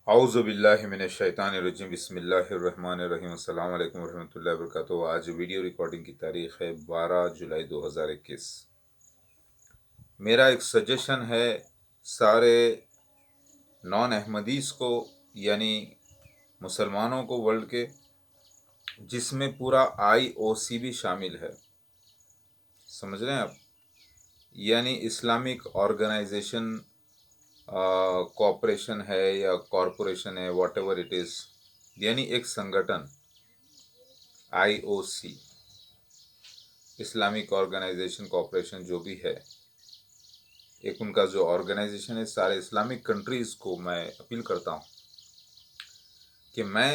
اعوذ باللہ من الشیطان الرجیم بسم اللہ الرحمن الرحیم السلام علیکم ورحمۃ اللہ وبرکاتہ۔ آج ویڈیو ریکارڈنگ کی تاریخ ہے 12 جولائی 2021۔ میرا ایک سجیشن ہے سارے نان احمدیز کو، یعنی مسلمانوں کو ورلڈ کے، جس میں پورا IOC بھی شامل ہے، سمجھ رہے ہیں آپ؟ یعنی اسلامک آرگنائزیشن کوآپریشن ہے یا کارپوریشن ہے، واٹ ایور اٹ از، یعنی ایک سنگٹن IOC، اسلامک آرگنائزیشن کوآپریشن جو بھی ہے، ایک ان کا جو آرگنائزیشن ہے، سارے اسلامک کنٹریز کو میں اپیل کرتا ہوں کہ میں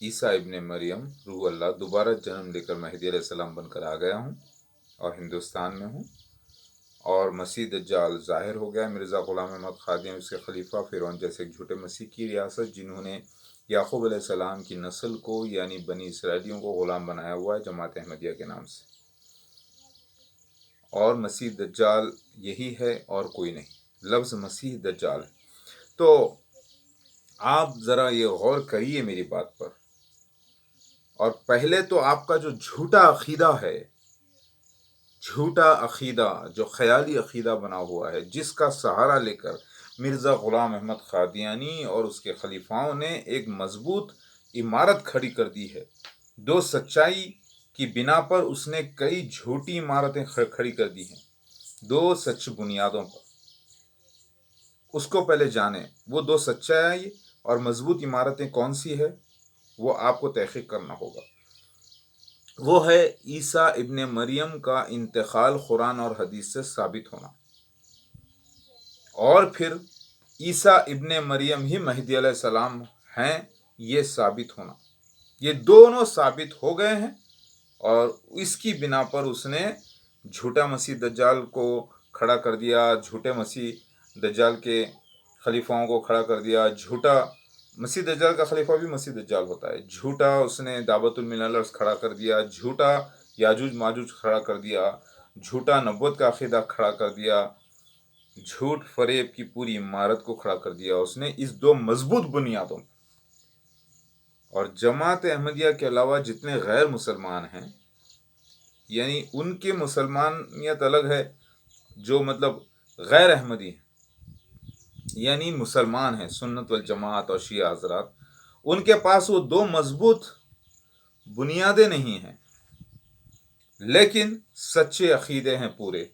عیسیٰ ابن مریم روح اللہ دوبارہ جنم لے کر مہدی علیہ السلام بن کر آ گیا ہوں اور ہندوستان میں ہوں، اور مسیح دجال ظاہر ہو گیا۔ مرزا غلام احمد قادیانی اس کے خلیفہ فرعون جیسے ایک جھوٹے مسیح کی ریاست، جنہوں نے یعقوب علیہ السلام کی نسل کو یعنی بنی اسرائیلیوں کو غلام بنایا ہوا ہے جماعت احمدیہ کے نام سے، اور مسیح دجال یہی ہے اور کوئی نہیں، لفظ مسیح دجال۔ تو آپ ذرا یہ غور کریے میری بات پر، اور پہلے تو آپ کا جو جھوٹا عقیدہ ہے، جھوٹا عقیدہ جو خیالی عقیدہ بنا ہوا ہے، جس کا سہارا لے کر مرزا غلام احمد قادیانی اور اس کے خلیفاؤں نے ایک مضبوط عمارت کھڑی کر دی ہے، دو سچائی کی بنا پر اس نے کئی جھوٹی عمارتیں کھڑی کر دی ہیں، دو سچ بنیادوں پر۔ اس کو پہلے جانیں، وہ دو سچائی اور مضبوط عمارتیں کون سی ہے، وہ آپ کو تحقیق کرنا ہوگا۔ وہ ہے عیسیٰ ابن مریم کا انتقال قرآن اور حدیث سے ثابت ہونا، اور پھر عیسیٰ ابن مریم ہی مہدی علیہ السلام ہیں یہ ثابت ہونا۔ یہ دونوں ثابت ہو گئے ہیں، اور اس کی بنا پر اس نے جھوٹا مسیح دجال کو کھڑا کر دیا، جھوٹے مسیح دجال کے خلیفاؤں کو کھڑا کر دیا، جھوٹا مسیح دجال کا خلیفہ بھی مسیح دجال ہوتا ہے، جھوٹا اس نے دعوت المللرز کھڑا کر دیا، جھوٹا یاجوج ماجوج کھڑا کر دیا، جھوٹا نبوت کا عقیدہ کھڑا کر دیا، جھوٹ فریب کی پوری عمارت کو کھڑا کر دیا اس نے اس دو مضبوط بنیادوں پر۔ اور جماعت احمدیہ کے علاوہ جتنے غیر مسلمان ہیں، یعنی ان کی مسلمانیت الگ ہے، جو مطلب غیر احمدی ہیں، یعنی مسلمان ہیں سنت والجماعت اور شیعہ حضرات، ان کے پاس وہ دو مضبوط بنیادیں نہیں ہیں، لیکن سچے عقیدے ہیں پورے،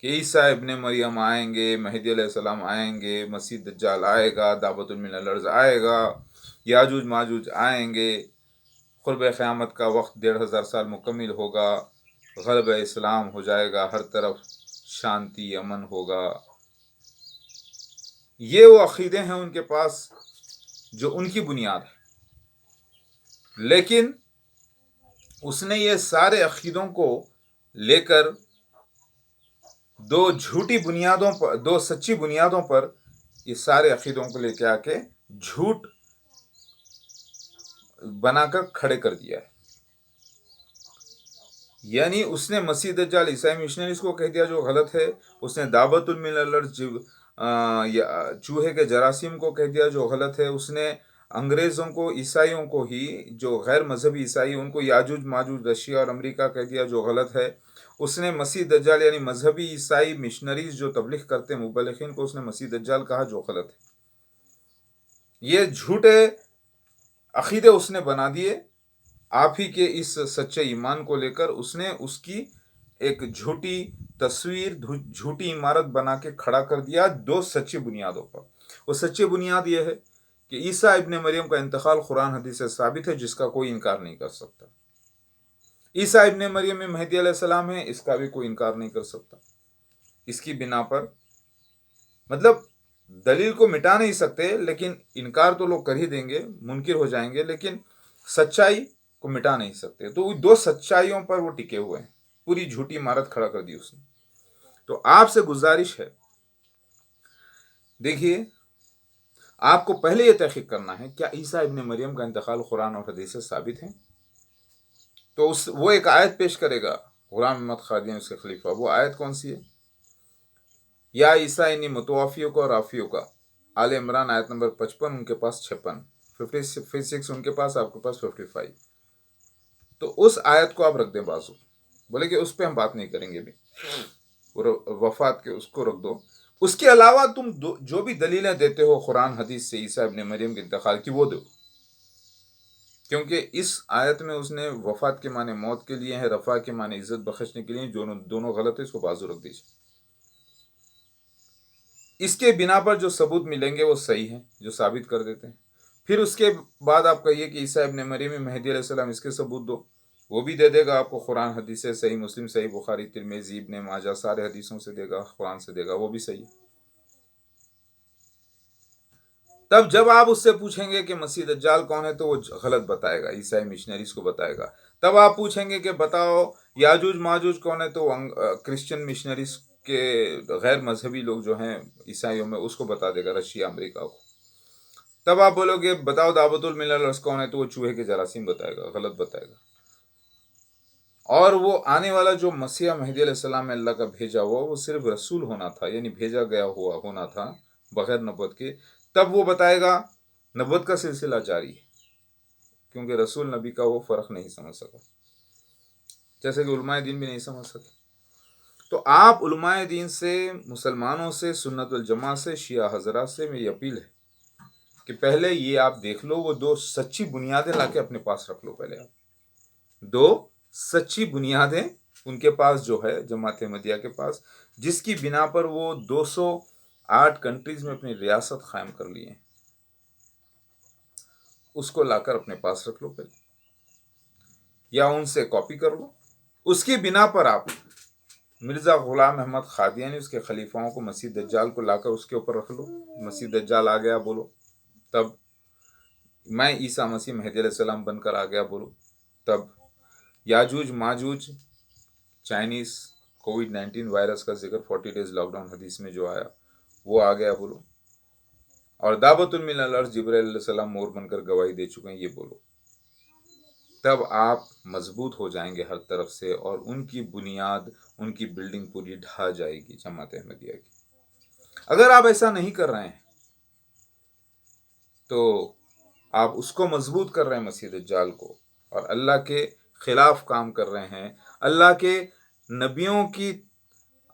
کہ عیسیٰ ابن مریم آئیں گے، مہدی علیہ السلام آئیں گے، مسیح دجال آئے گا، دعوت المللرز آئے گا، یاجوج ماجوج آئیں گے، قرب قیامت کا وقت 1500 سال مکمل ہوگا، غلب اسلام ہو جائے گا، ہر طرف شانتی امن ہوگا۔ یہ وہ عقیدے ہیں ان کے پاس جو ان کی بنیاد ہے، لیکن اس نے یہ سارے عقیدوں کو لے کر دو جھوٹی بنیادوں پر، دو سچی بنیادوں پر یہ سارے عقیدوں کو لے کے آ کے جھوٹ بنا کر کھڑے کر دیا ہے۔ یعنی اس نے مسیح دجال عیسائی مشنریز کو کہہ دیا جو غلط ہے، اس نے دعوت المللرز چوہے کے جراثیم کو کہہ دیا جو غلط ہے، اس نے انگریزوں کو، عیسائیوں کو ہی جو غیر مذہبی عیسائی ان کو یاجوج ماجوج رشیا اور امریکہ کہہ دیا جو غلط ہے، اس نے مسیح دجال یعنی مذہبی عیسائی مشنریز جو تبلیغ کرتے ہیں مبلغین کو اس نے مسیح دجال کہا جو غلط ہے۔ یہ جھوٹے عقیدے اس نے بنا دیے، آپ ہی کے اس سچے ایمان کو لے کر اس نے اس کی ایک جھوٹی تصویر، جھوٹی عمارت بنا کے کھڑا کر دیا دو سچی بنیادوں پر۔ وہ سچی بنیاد یہ ہے کہ عیسیٰ ابن مریم کا انتقال قرآن حدیث سے ثابت ہے، جس کا کوئی انکار نہیں کر سکتا۔ عیسیٰ ابن مریم میں مہدی علیہ السلام ہے، اس کا بھی کوئی انکار نہیں کر سکتا۔ اس کی بنا پر مطلب دلیل کو مٹا نہیں سکتے، لیکن انکار تو لوگ کر ہی دیں گے، منکر ہو جائیں گے، لیکن سچائی کو مٹا نہیں سکتے۔ تو وہ دو سچائیوں پر وہ ٹکے ہوئے ہیں، پوری جھوٹی عمارت کھڑا کر دی اس نے۔ تو آپ سے گزارش ہے، دیکھیے، آپ کو پہلے یہ تحقیق کرنا ہے کیا عیسیٰ ابن مریم کا انتقال قرآن اور حدیث سے ثابت ہے؟ تو وہ ایک آیت پیش کرے گا غلام احمد قادیانی اس کے خلیفہ، وہ آیت کون سی ہے؟ یا عیسیٰ انی متوفیوں کا اور رافیوں کا، آل عمران آیت نمبر 55، ان کے پاس 56، 56 ان کے پاس، آپ کے پاس 55۔ تو اس آیت کو آپ رکھ دیں بازو، بولے کہ اس پہ ہم بات نہیں کریں گے بھی، وفات کے اس کو رکھ دو۔ اس کے علاوہ تم جو بھی دلیلیں دیتے ہو قرآن حدیث سے عیسیٰ ابن مریم کے انتقال کی، وہ دو، کیونکہ اس آیت میں اس نے وفات کے معنی موت کے لیے ہے، رفع کے معنی عزت بخشنے کے لیے، دونوں غلط ہے، اس کو بازو رکھ دیجیے۔ اس کے بنا پر جو ثبوت ملیں گے وہ صحیح ہیں، جو ثابت کر دیتے ہیں۔ پھر اس کے بعد آپ کہیے کہ عیسیٰ ابن مریم مہدی علیہ السلام، اس کے ثبوت دو، وہ بھی دے دے گا آپ کو، قرآن حدیث سے، صحیح مسلم، صحیح بخاری، ترمذی، ابن ماجہ، سارے حدیثوں سے دے گا، قرآن سے دے گا، وہ بھی صحیح۔ تب جب آپ اس سے پوچھیں گے کہ مسیح دجال کون ہے، تو وہ غلط بتائے گا، عیسائی مشنریز کو بتائے گا۔ تب آپ پوچھیں گے کہ بتاؤ یاجوج ماجوج کون ہے، تو کرسچن مشنریز کے غیر مذہبی لوگ جو ہیں عیسائیوں میں، اس کو بتا دے گا، رشیا امریکہ کو۔ تب آپ بولو گے بتاؤ دعوت الملل کون ہے، تو وہ چوہے کے جراثیم بتائے گا، غلط بتائے گا۔ اور وہ آنے والا جو مسیح مہدی علیہ السلام میں اللہ کا بھیجا ہوا، وہ صرف رسول ہونا تھا، یعنی بھیجا گیا ہوا ہونا تھا بغیر نبوت کے۔ تب وہ بتائے گا نبوت کا سلسلہ جاری ہے، کیونکہ رسول نبی کا وہ فرق نہیں سمجھ سکا، جیسے کہ علماء دین بھی نہیں سمجھ سکے۔ تو آپ علماء دین سے، مسلمانوں سے، سنت والجماعت سے، شیعہ حضرات سے میری اپیل ہے کہ پہلے یہ آپ دیکھ لو، وہ دو سچی بنیادیں لا کے اپنے پاس رکھ لو۔ پہلے آپ دو سچی بنیادیں ان کے پاس جو ہے، جماعت احمدیہ کے پاس، جس کی بنا پر وہ 208 کنٹریز میں اپنی ریاست قائم کر لی ہیں، اس کو لا کر اپنے پاس رکھ لو پہلے، یا ان سے کاپی کر لو۔ اس کی بنا پر آپ مرزا غلام احمد قادیانی، اس کے خلیفاؤں کو، مسیح دجال کو لا کر اس کے اوپر رکھ لو، مسیح دجال آ گیا بولو، تب میں عیسیٰ مسیح مہدی علیہ السلام بن کر آ گیا بولو، تب یاجوج ماجوج، چائنیز کووڈ-19 وائرس کا ذکر 40 ڈیز لاک ڈاؤن حدیث میں جو آیا، وہ آ گیا بولو، اور دعوت من الارض جبرائیل علیہ السلام مور بن کر گواہی دے چکے ہیں، یہ بولو۔ تب آپ مضبوط ہو جائیں گے ہر طرف سے، اور ان کی بنیاد، ان کی بلڈنگ پوری ڈھا جائے گی جماعت احمدیہ کی۔ اگر آپ ایسا نہیں کر رہے ہیں تو آپ اس کو مضبوط کر رہے ہیں، مسیح دجال کو، اور اللہ کے خلاف کام کر رہے ہیں۔ اللہ کے نبیوں کی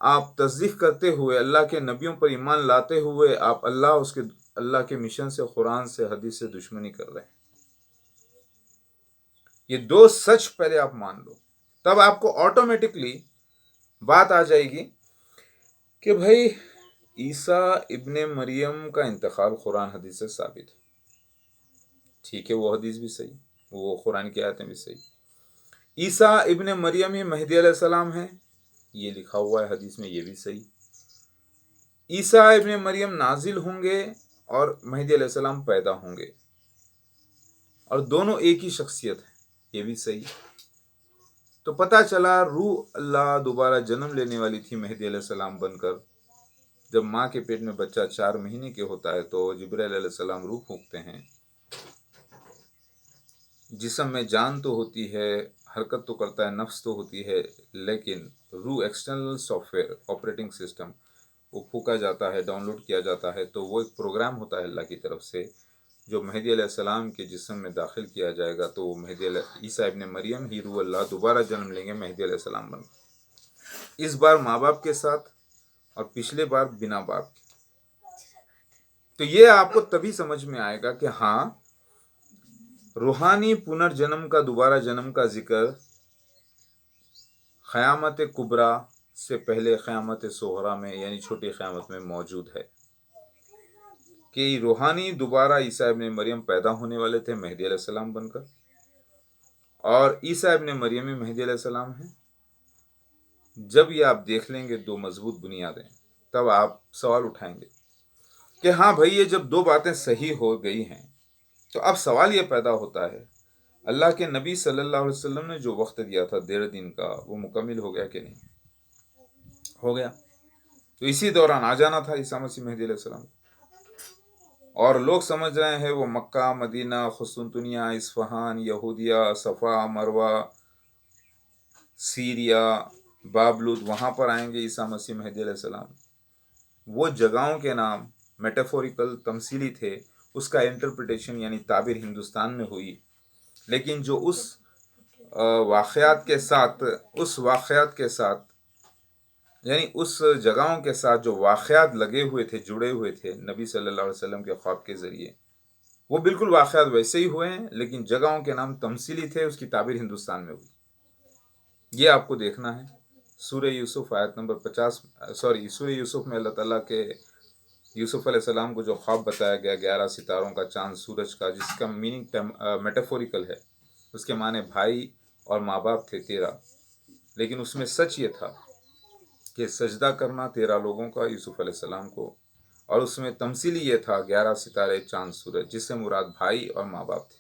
آپ تصدیق کرتے ہوئے، اللہ کے نبیوں پر ایمان لاتے ہوئے، آپ اللہ کے مشن سے، قرآن سے، حدیث سے دشمنی کر رہے ہیں۔ یہ دو سچ پہلے آپ مان لو، تب آپ کو آٹومیٹکلی بات آ جائے گی کہ بھائی عیسیٰ ابن مریم کا انتقال قرآن حدیث سے ثابت ہے، ٹھیک ہے، وہ حدیث بھی صحیح، وہ قرآن کی آیتیں بھی صحیح۔ عیسیٰ ابن مریم ہی مہدی علیہ السلام ہے، یہ لکھا ہوا ہے حدیث میں، یہ بھی صحیح۔ عیسیٰ ابن مریم نازل ہوں گے اور مہدی علیہ السلام پیدا ہوں گے، اور دونوں ایک ہی شخصیت ہے، یہ بھی صحیح۔ تو پتہ چلا روح اللہ دوبارہ جنم لینے والی تھی مہدی علیہ السلام بن کر۔ جب ماں کے پیٹ میں بچہ 4 مہینے کے ہوتا ہے تو جبرائیل علیہ السلام روح پھونکتے ہیں، جسم میں جان تو ہوتی ہے، حرکت تو کرتا ہے، نفس تو ہوتی ہے، لیکن روح external soft where, operating system, وہ پھونکا جاتا ہے، ڈاؤن لوڈ کیا جاتا ہے، تو وہ ایک پروگرام ہوتا ہے اللہ کی طرف سے، جو مہدی علیہ السلام کے جسم میں داخل کیا جائے گا، تو وہ عیسیٰ ابن مریم ہی روح اللہ دوبارہ جنم لیں گے مہدی علیہ السلام بن کر، اس بار ماں باپ کے ساتھ، اور پچھلے بار بنا باپ کے۔ تو یہ آپ کو تبھی سمجھ میں آئے گا کہ ہاں، روحانی پنرجنم کا، دوبارہ جنم کا ذکر قیامت کبریٰ سے پہلے قیامت صغریٰ میں، یعنی چھوٹی قیامت میں موجود ہے، کہ روحانی دوبارہ عیسیٰ ابن مریم پیدا ہونے والے تھے مہدی علیہ السلام بن کر، اور عیسیٰ ابن مریم مہدی علیہ السلام ہیں۔ جب یہ آپ دیکھ لیں گے دو مضبوط بنیادیں، تب آپ سوال اٹھائیں گے کہ ہاں بھائی، یہ جب دو باتیں صحیح ہو گئی ہیں، تو اب سوال یہ پیدا ہوتا ہے، اللہ کے نبی صلی اللہ علیہ وسلم نے جو وقت دیا تھا 1.5 دن کا، وہ مکمل ہو گیا کہ نہیں؟ ہو گیا۔ تو اسی دوران آ جانا تھا عیسیٰ مسیح مہدی علیہ السلام، اور لوگ سمجھ رہے ہیں وہ مکہ، مدینہ، قسطنطنیہ، اصفہان، یہودیہ، صفا، مروہ، سیریا، بابلود، وہاں پر آئیں گے عیسیٰ مسیح مہدی علیہ السلام۔ وہ جگہوں کے نام میٹافوریکل تمثیلی تھے اس کا انٹرپریٹیشن یعنی تعبیر ہندوستان میں ہوئی، لیکن جو اس واقعات کے ساتھ یعنی اس جگہوں کے ساتھ جو واقعات لگے ہوئے تھے، جڑے ہوئے تھے نبی صلی اللہ علیہ وسلم کے خواب کے ذریعے، وہ بالکل واقعات ویسے ہی ہوئے ہیں، لیکن جگہوں کے نام تمثیلی تھے، اس کی تعبیر ہندوستان میں ہوئی۔ یہ آپ کو دیکھنا ہے۔ سورہ یوسف آیت نمبر 50 سورہ یوسف میں اللہ تعالیٰ کے یوسف علیہ السلام کو جو خواب بتایا گیا 11 ستاروں کا، چاند سورج کا، جس کا میننگ میٹافوریکل ہے، اس کے معنی بھائی اور ماں باپ تھے 13، لیکن اس میں سچ یہ تھا کہ سجدہ کرنا 13 لوگوں کا یوسف علیہ السلام کو، اور اس میں تمثیلی یہ تھا 11 ستارے چاند سورج، جس سے مراد بھائی اور ماں باپ تھے۔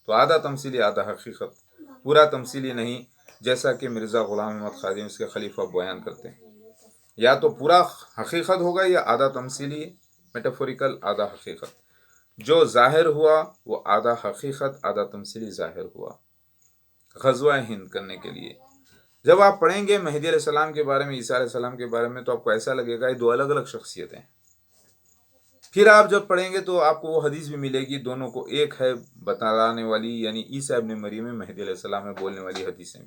تو آدھا تمثیلی آدھا حقیقت، پورا تمثیلی نہیں، جیسا کہ مرزا غلام احمد خادم اس کے خلیفہ بیان کرتے ہیں۔ یا تو پورا حقیقت ہوگا یا آدھا تمثیلی میٹافوریکل آدھا حقیقت۔ جو ظاہر ہوا وہ آدھا حقیقت آدھا تمثیلی ظاہر ہوا غزوہ ہند کرنے کے لیے۔ جب آپ پڑھیں گے مہدی علیہ السلام کے بارے میں، عیسیٰ علیہ السلام کے بارے میں، تو آپ کو ایسا لگے گا یہ دو الگ الگ شخصیتیں ہیں۔ پھر آپ جب پڑھیں گے تو آپ کو وہ حدیث بھی ملے گی، دونوں کو ایک ہے بتانے والی، یعنی عیسیٰ ابن مریم میں مہدی علیہ السلام میں بولنے والی حدیثیں۔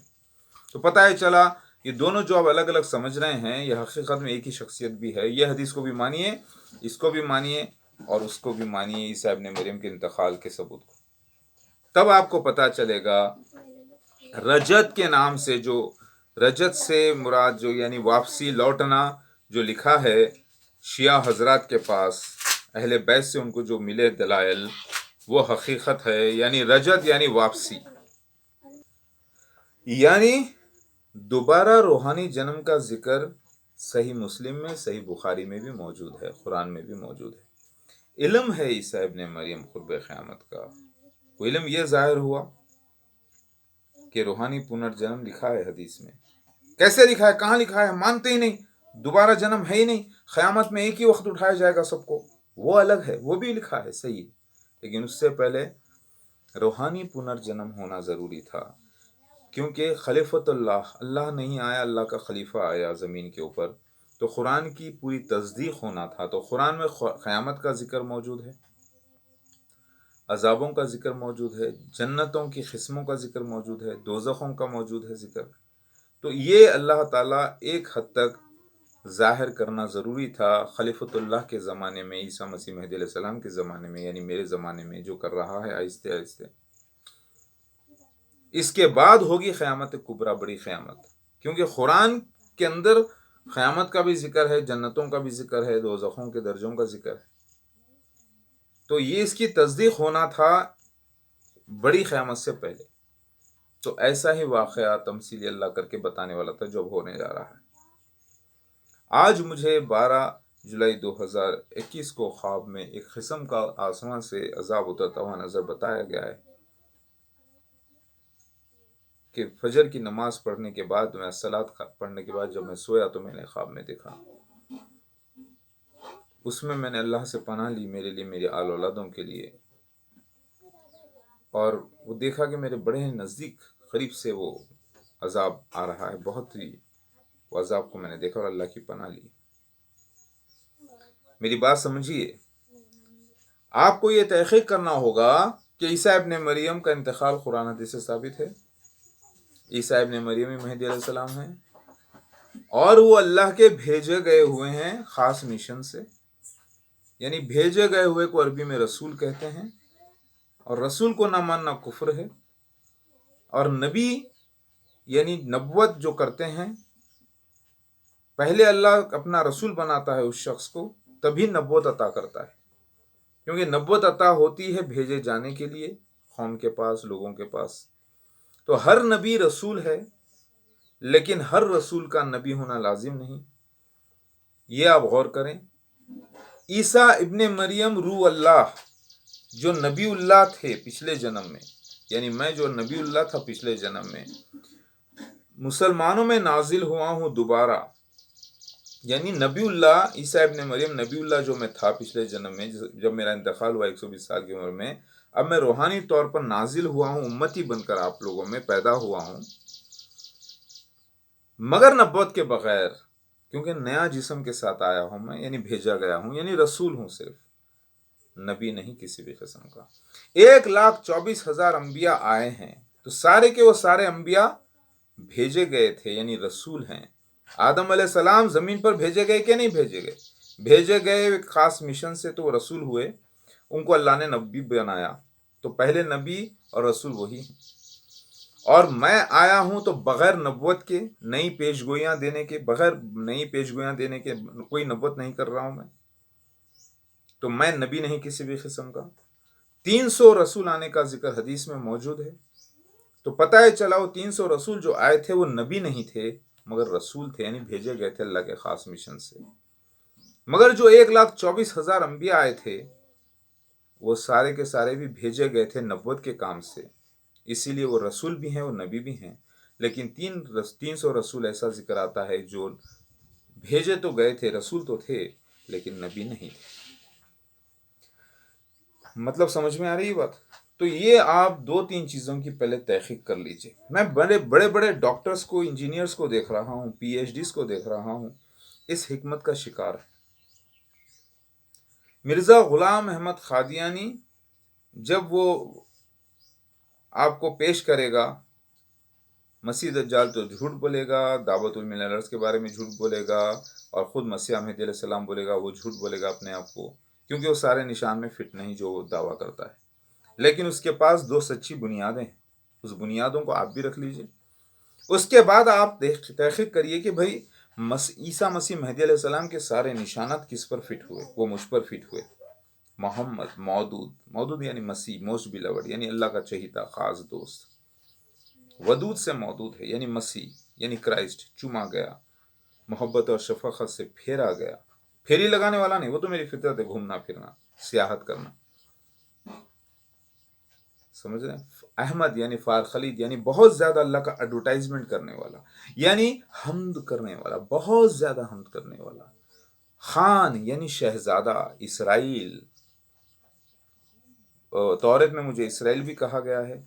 تو پتہ ہے چلا یہ دونوں جو آپ الگ الگ سمجھ رہے ہیں، یہ حقیقت میں ایک ہی شخصیت بھی ہے۔ یہ حدیث کو بھی مانیے، اس کو بھی مانیے، اور اس کو بھی مانیے، عیسیٰ ابن مریم کے انتقال کے ثبوت کو۔ تب آپ کو پتہ چلے گا رجت کے نام سے، جو رجت سے مراد جو یعنی واپسی لوٹنا جو لکھا ہے شیعہ حضرات کے پاس، اہل بیت سے ان کو جو ملے دلائل، وہ حقیقت ہے۔ یعنی رجت یعنی واپسی، یعنی دوبارہ روحانی جنم کا ذکر صحیح مسلم میں، صحیح بخاری میں بھی موجود ہے، قرآن میں بھی موجود ہے۔ علم ہے عیسیٰ ابن مریم قرب قیامت کا، وہ علم یہ ظاہر ہوا کہ روحانی پنرجنم لکھا ہے حدیث میں۔ کیسے لکھا ہے، کہاں لکھا ہے، مانتے ہی نہیں، دوبارہ جنم ہے ہی نہیں، قیامت میں ایک ہی وقت اٹھایا جائے گا سب کو، وہ الگ ہے، وہ بھی لکھا ہے صحیح، لیکن اس سے پہلے روحانی پنرجنم ہونا ضروری تھا، کیونکہ خلیفۃ اللہ نہیں آیا، اللہ کا خلیفہ آیا زمین کے اوپر، تو قرآن کی پوری تصدیق ہونا تھا۔ تو قرآن میں قیامت کا ذکر موجود ہے، عذابوں کا ذکر موجود ہے، جنتوں کی قسموں کا ذکر موجود ہے، دوزخوں کا موجود ہے ذکر۔ تو یہ اللہ تعالیٰ ایک حد تک ظاہر کرنا ضروری تھا خلیفۃ اللہ کے زمانے میں، عیسیٰ مسیح مہدی علیہ السلام کے زمانے میں، یعنی میرے زمانے میں جو کر رہا ہے آہستہ آہستہ۔ اس کے بعد ہوگی قیامت کبریٰ، بڑی قیامت، کیونکہ قرآن کے اندر قیامت کا بھی ذکر ہے، جنتوں کا بھی ذکر ہے، دوزخوں کے درجوں کا ذکر ہے۔ تو یہ اس کی تصدیق ہونا تھا بڑی قیامت سے پہلے۔ تو ایسا ہی واقعہ تمثیلی اللہ کر کے بتانے والا تھا جو اب ہونے جا رہا ہے۔ آج مجھے 12 جولائی 2021 کو خواب میں ایک قسم کا آسمان سے عذاب اترتا ہوا نظر بتایا گیا ہے کہ فجر کی نماز پڑھنے کے بعد، میں صلاۃ پڑھنے کے بعد جب میں سویا تو میں نے خواب میں دیکھا، اس میں میں نے اللہ سے پناہ لی میرے لیے، میری آل اولادوں کے لیے، اور وہ دیکھا کہ میرے بڑے نزدیک قریب سے وہ عذاب آ رہا ہے، بہت ہی وہ عذاب کو میں نے دیکھا اور اللہ کی پناہ لی۔ میری بات سمجھیے، آپ کو یہ تحقیق کرنا ہوگا کہ عیسیٰ ابن مریم کا انتقال قرآن حدیث سے ثابت ہے، عیسیٰ ابن مریم ہی مہدی علیہ السلام ہیں، اور وہ اللہ کے بھیجے گئے ہوئے ہیں خاص مشن سے، یعنی بھیجے گئے ہوئے کو عربی میں رسول کہتے ہیں، اور رسول کو نہ ماننا کفر ہے، اور نبی یعنی نبوت جو کرتے ہیں، پہلے اللہ اپنا رسول بناتا ہے اس شخص کو، تبھی نبوت عطا کرتا ہے، کیونکہ نبوت عطا ہوتی ہے بھیجے جانے کے لیے قوم کے پاس، لوگوں کے پاس۔ تو ہر نبی رسول ہے، لیکن ہر رسول کا نبی ہونا لازم نہیں، یہ آپ غور کریں۔ عیسیٰ ابن مریم روح اللہ جو نبی اللہ تھے پچھلے جنم میں، یعنی میں جو نبی اللہ تھا پچھلے جنم میں، مسلمانوں میں نازل ہوا ہوں دوبارہ، یعنی نبی اللہ عیسیٰ ابن مریم نبی اللہ جو میں تھا پچھلے جنم میں، جب میرا انتقال ہوا 120 سال کی عمر میں، اب میں روحانی طور پر نازل ہوا ہوں، امتی بن کر آپ لوگوں میں پیدا ہوا ہوں، مگر نبوت کے بغیر، کیونکہ نیا جسم کے ساتھ آیا ہوں میں، یعنی بھیجا گیا ہوں، یعنی رسول ہوں، صرف نبی نہیں کسی بھی قسم کا۔ 1,24,000 انبیاء آئے ہیں تو سارے کے وہ سارے انبیاء بھیجے گئے تھے، یعنی رسول ہیں۔ آدم علیہ السلام زمین پر بھیجے گئے کہ نہیں بھیجے گئے؟ بھیجے گئے ایک خاص مشن سے، تو وہ رسول ہوئے، ان کو اللہ نے نبی بنایا، تو پہلے نبی اور رسول وہی ہیں۔ اور میں آیا ہوں تو بغیر نبوت کے، نئی پیشگوئیاں دینے کے، بغیر نئی پیشگوئیاں دینے کے کوئی نبوت نہیں کر رہا ہوں میں، تو میں نبی نہیں کسی بھی قسم کا۔ 300 رسول آنے کا ذکر حدیث میں موجود ہے، تو پتہ ہے چلا وہ 300 رسول جو آئے تھے وہ نبی نہیں تھے مگر رسول تھے، یعنی بھیجے گئے تھے اللہ کے خاص مشن سے۔ مگر جو 1,24,000 انبیاء آئے تھے وہ سارے کے سارے بھی بھیجے گئے تھے نبوت کے کام سے، اسی لیے وہ رسول بھی ہیں اور نبی بھی ہیں۔ لیکن 300 رسول ایسا ذکر آتا ہے جو بھیجے تو گئے تھے، رسول تو تھے لیکن نبی نہیں تھے۔ مطلب سمجھ میں آ رہی ہے بات؟ تو یہ آپ 2-3 چیزوں کی پہلے تحقیق کر لیجئے۔ میں بڑے بڑے ڈاکٹرز کو، انجینئرز کو دیکھ رہا ہوں، پی ایچ ڈیز کو دیکھ رہا ہوں، اس حکمت کا شکار ہے۔ مرزا غلام احمد قادیانی جب وہ آپ کو پیش کرے گا مسیح دجال تو جھوٹ بولے گا، دعوت المللرز کے بارے میں جھوٹ بولے گا، اور خود مسیح مہدی علیہ السلام بولے گا، وہ جھوٹ بولے گا اپنے آپ کو، کیونکہ وہ سارے نشان میں فٹ نہیں جو وہ دعویٰ کرتا ہے۔ لیکن اس کے پاس 2 سچی بنیادیں ہیں، اس بنیادوں کو آپ بھی رکھ لیجئے۔ اس کے بعد آپ تحقیق کریے کہ بھئی عیسیٰ مسیح مہدی علیہ السلام کے سارے نشانات کس پر فٹ ہوئے؟ وہ مجھ پر فٹ ہوئے۔ محمد مودود یعنی مسیح، موسٹ بیلوڈ یعنی اللہ کا چہیتا خاص دوست، ودود سے مودود ہے یعنی مسیح، یعنی کرائسٹ، چوما گیا، محبت اور شفقت سے پھیرا گیا۔ پھیری لگانے والا نہیں، وہ تو میری فطرت ہے، گھومنا پھرنا، سیاحت کرنا، سمجھ رہے ہیں؟ احمد یعنی فارخلید یعنی بہت زیادہ اللہ کا ایڈورٹائزمنٹ کرنے والا، یعنی حمد کرنے والا، بہت زیادہ حمد کرنے والا۔ خان یعنی شہزادہ، اسرائیل، تورات میں مجھے اسرائیل بھی کہا گیا ہے،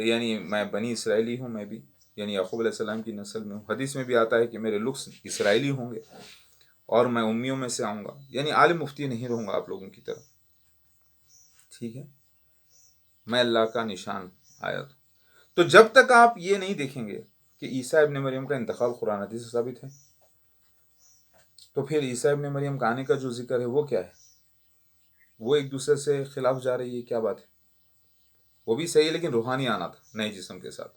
یعنی میں بنی اسرائیلی ہوں، میں بھی یعنی یعقوب علیہ السلام کی نسل میں ہوں۔ حدیث میں بھی آتا ہے کہ میرے لوگ اسرائیلی ہوں گے اور میں امیوں میں سے آؤں گا، یعنی عالم مفتی نہیں رہوں گا آپ لوگوں کی طرح، ٹھیک ہے؟ میں اللہ کا نشان آیا تو جب تک آپ یہ نہیں دیکھیں گے کہ عیسیٰ ابن مریم کا انتقال قرآن حدیث سے ثابت ہے، تو پھر عیسیٰ ابن مریم کا آنے کا جو ذکر ہے وہ کیا ہے؟ وہ ایک دوسرے سے خلاف جا رہی ہے، کیا بات ہے؟ وہ بھی صحیح ہے لیکن روحانی آنا تھا نئے جسم کے ساتھ۔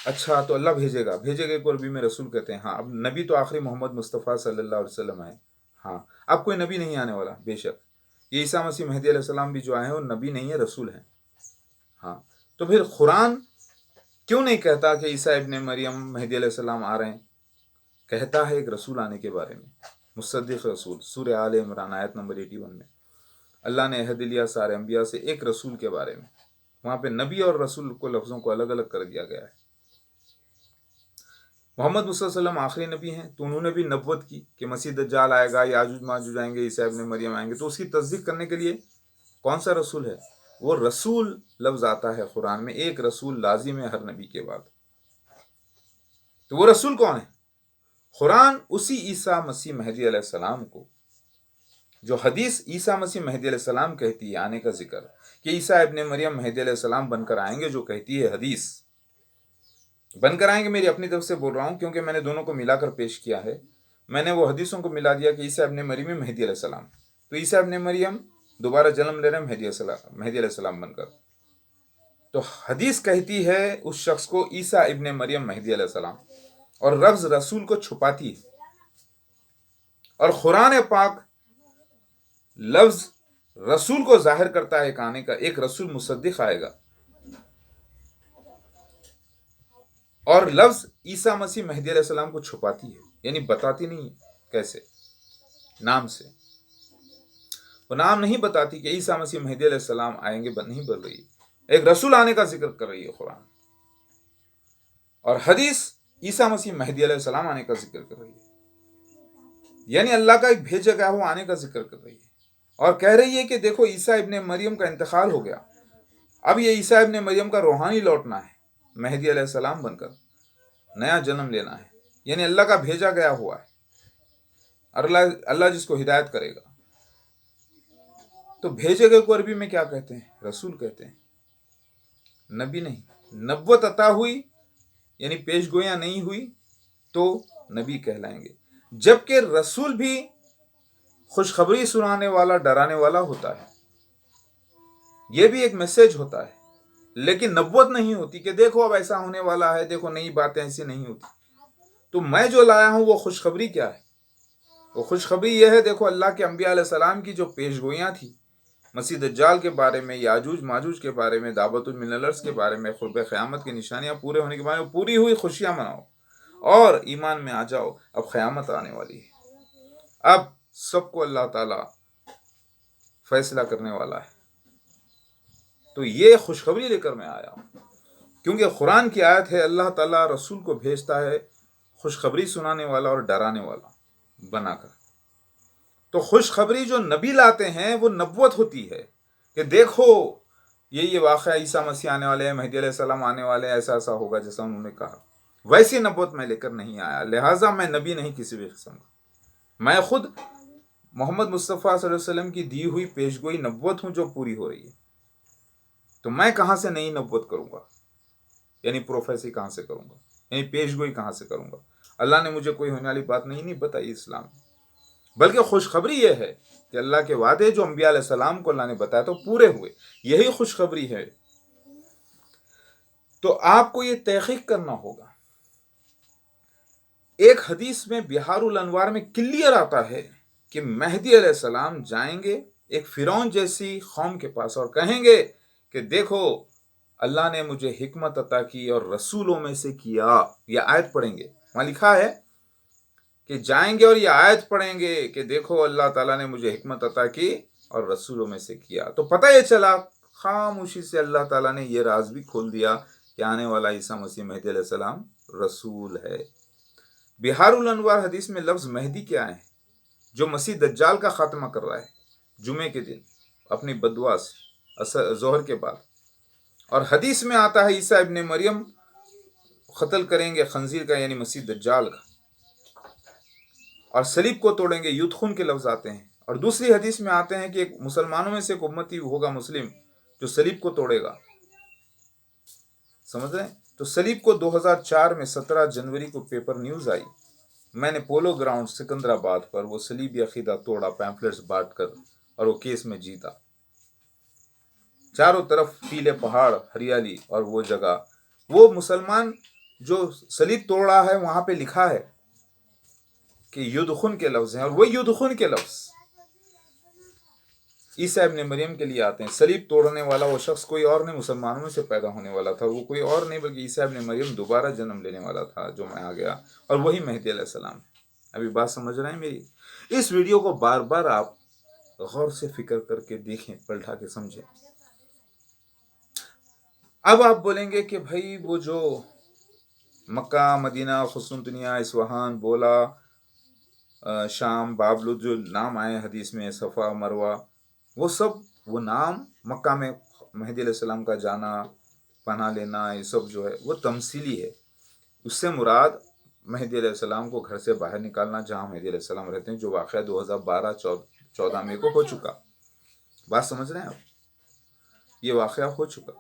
اچھا تو اللہ بھیجے گئے کو عربی میں رسول کہتے ہیں، ہاں۔ اب نبی تو آخری محمد مصطفیٰ صلی اللہ علیہ وسلم ہے، ہاں۔ اب کوئی نبی نہیں آنے والا، بے شک یہ عیسیٰ مسیح مہدی علیہ السلام بھی جو آئے ہیں وہ نبی نہیں ہے، رسول ہیں، ہاں۔ تو پھر قرآن کیوں نہیں کہتا کہ عیسیٰ ابن مریم مہدی علیہ السلام آ رہے ہیں؟ کہتا ہے ایک رسول آنے کے بارے میں، مصدق رسول، سورہ آل عمران آیت نمبر 81 میں اللہ نے عہد لیا سارے انبیاء سے ایک رسول کے بارے میں، وہاں پہ نبی اور رسول کو لفظوں کو الگ الگ کر دیا گیا ہے۔ محمد صلی اللہ علیہ وسلم آخری نبی ہیں، تو انہوں نے بھی نبوت کی کہ مسیح دجال آئے گا، یاجوج ماجوج آئیں گے، عیسیٰ ابن مریم آئیں گے، تو اس کی تصدیق کرنے کے لیے کون سا رسول ہے؟ وہ رسول لفظ آتا ہے قرآن میں، ایک رسول لازم ہے ہر نبی کے بعد۔ تو وہ رسول کون ہے؟ قرآن اسی عیسیٰ مسیح مہدی علیہ السلام کو، جو حدیث عیسیٰ مسیح مہدی علیہ السلام کہتی ہے آنے کا ذکر، کہ عیسیٰ ابن مریم مہدی علیہ السلام بن کر آئیں گے، جو کہتی ہے حدیث بن کر آئیں گے، میری اپنی طرف سے بول رہا ہوں کیونکہ میں نے دونوں کو ملا کر پیش کیا ہے، میں نے وہ حدیثوں کو ملا دیا کہ عیسیٰ ابن مریم مہدی علیہ السلام، تو عیسیٰ ابن مریم دوبارہ جنم لے رہے ہیں مہدی علیہ السلام بن کر، تو حدیث کہتی ہے اس شخص کو عیسیٰ ابن مریم مہدی علیہ السلام، اور لفظ رسول کو چھپاتی ہے، اور قرآن پاک لفظ رسول کو ظاہر کرتا ہے، ایک آنے کا، ایک رسول مصدق آئے گا، اور لفظ عیسیٰ مسیح مہدی علیہ السلام کو چھپاتی ہے، یعنی بتاتی نہیں۔ کیسے؟ نام سے، وہ نام نہیں بتاتی کہ عیسیٰ مسیح مہدی علیہ السلام آئیں گے، نہیں بول رہی، ایک رسول آنے کا ذکر کر رہی ہے قرآن، اور حدیث عیسیٰ مسیح مہدی علیہ السلام آنے کا ذکر کر رہی ہے، یعنی اللہ کا ایک بھیجا گیا وہ آنے کا ذکر کر رہی ہے، اور کہہ رہی ہے کہ دیکھو عیسیٰ ابن مریم کا انتقال ہو گیا، اب یہ عیسیٰ ابن مریم کا روحانی لوٹنا ہے، مہدی علیہ السلام بن کر نیا جنم لینا ہے، یعنی اللہ کا بھیجا گیا ہوا ہے، اور اللہ جس کو ہدایت کرے گا۔ تو بھیجے گئے کو عربی میں کیا کہتے ہیں؟ رسول کہتے ہیں، نبی نہیں۔ نبوت عطا ہوئی یعنی پیش گویاں نہیں ہوئی تو نبی کہلائیں گے، جبکہ رسول بھی خوشخبری سنانے والا، ڈرانے والا ہوتا ہے، یہ بھی ایک میسج ہوتا ہے، لیکن نبوت نہیں ہوتی کہ دیکھو اب ایسا ہونے والا ہے، دیکھو نئی باتیں ایسی نہیں ہوتی۔ تو میں جو لایا ہوں وہ خوشخبری کیا ہے؟ وہ خوشخبری یہ ہے، دیکھو اللہ کے انبیاء علیہ السلام کی جو پیش گویاں تھیں مسیح دجال کے بارے میں، یاجوج ماجوج کے بارے میں، دعوت من الارض کے بارے میں، قرب قیامت کی نشانیاں پورے ہونے کے بارے میں، پوری ہوئی، خوشیاں مناؤ اور ایمان میں آ جاؤ، اب قیامت آنے والی ہے، اب سب کو اللہ تعالی فیصلہ کرنے والا ہے۔ تو یہ خوشخبری لے کر میں آیا ہوں، کیونکہ قرآن کی آیت ہے، اللہ تعالیٰ رسول کو بھیجتا ہے خوشخبری سنانے والا اور ڈرانے والا بنا کر۔ تو خوشخبری جو نبی لاتے ہیں وہ نبوت ہوتی ہے کہ دیکھو یہ واقعہ، عیسیٰ مسیح آنے والے ہیں، مہدی علیہ السلام آنے والے ہیں، ایسا ایسا ہوگا جیسا انہوں نے کہا۔ ویسی نبوت میں لے کر نہیں آیا، لہٰذا میں نبی نہیں کسی بھی قسم کا، میں خود محمد مصطفیٰ صلی اللہ علیہ وسلم کی دی ہوئی پیشگوئی نبوت ہوں جو پوری ہو رہی ہے۔ تو میں کہاں سے نئی نبوت کروں گا؟ یعنی پروفیسی کہاں سے کروں گا؟ یعنی پیشگوئی کہاں سے کروں گا؟ اللہ نے مجھے کوئی ہونے والی بات نہیں بتائی اسلام میں، بلکہ خوشخبری یہ ہے کہ اللہ کے وعدے جو انبیاء علیہ السلام کو اللہ نے بتایا تو پورے ہوئے، یہی خوشخبری ہے۔ تو آپ کو یہ تحقیق کرنا ہوگا۔ ایک حدیث میں بہار الانوار میں کلیئر آتا ہے کہ مہدی علیہ السلام جائیں گے ایک فرعون جیسی قوم کے پاس اور کہیں گے کہ دیکھو اللہ نے مجھے حکمت عطا کی اور رسولوں میں سے کیا۔ یہ آیت پڑھیں گے، وہاں لکھا ہے کہ جائیں گے اور یہ آیت پڑھیں گے کہ دیکھو اللہ تعالیٰ نے مجھے حکمت عطا کی اور رسولوں میں سے کیا۔ تو پتہ یہ چلا خاموشی سے اللہ تعالیٰ نے یہ راز بھی کھول دیا کہ آنے والا عیسیٰ مسیح مہدی علیہ السلام رسول ہے۔ بہار الانوار حدیث میں لفظ مہدی کیا ہے؟ جو مسیح دجال کا خاتمہ کر رہا ہے جمعے کے دن اپنی بددعا سے ظہر کے بعد۔ اور حدیث میں آتا ہے عیسیٰ ابن مریم قتل کریں گے خنزیر کا، یعنی مسیح دجال کا، اور صلیب کو توڑیں گے، یدخن کے لفظ آتے ہیں۔ اور دوسری حدیث میں آتے ہیں کہ ایک مسلمانوں میں سے ایک امتی ہوگا مسلم جو صلیب کو توڑے گا۔ سمجھ رہے ہیں؟ تو صلیب کو 2004 میں 17 جنوری کو پیپر نیوز آئی، میں نے پولو گراؤنڈ سکندرآباد پر وہ صلیبی عقیدہ توڑا، پیمفلیٹس بانٹ کر، اور وہ کیس میں جیتا۔ چاروں طرف پیلے پہاڑ، ہریالی، اور وہ جگہ، وہ مسلمان جو صلیب توڑ رہا ہے وہاں پہ لکھا ہے کہ یدخن کے لفظ ہیں، اور وہ یدخن کے لفظ عیسیٰ ابن مریم کے لیے آتے ہیں۔ صلیب توڑنے والا وہ شخص کوئی اور نہیں، مسلمانوں میں سے پیدا ہونے والا تھا، وہ کوئی اور نہیں بلکہ عیسیٰ ابن مریم دوبارہ جنم لینے والا تھا جو میں آ گیا، اور وہی مہدی علیہ السلام۔ ابھی بات سمجھ رہے ہیں میری؟ اس ویڈیو کو بار بار آپ غور سے فکر کر کے دیکھیں، پلٹا کے سمجھیں۔ اب آپ بولیں گے کہ بھائی وہ جو مکہ، مدینہ، قسطنطنیہ، اصفہان، بولا، شام، بابل، جو نام آئے حدیث میں، صفا، مروہ، وہ سب وہ نام مکہ میں مہدی علیہ السلام کا جانا، پناہ لینا، یہ سب جو ہے وہ تمثیلی ہے۔ اس سے مراد مہدی علیہ السلام کو گھر سے باہر نکالنا جہاں مہدی علیہ السلام رہتے ہیں، جو واقعہ 2012-14 میں کو ہو چکا۔ بات سمجھ رہے ہیں آپ؟ یہ واقعہ ہو چکا۔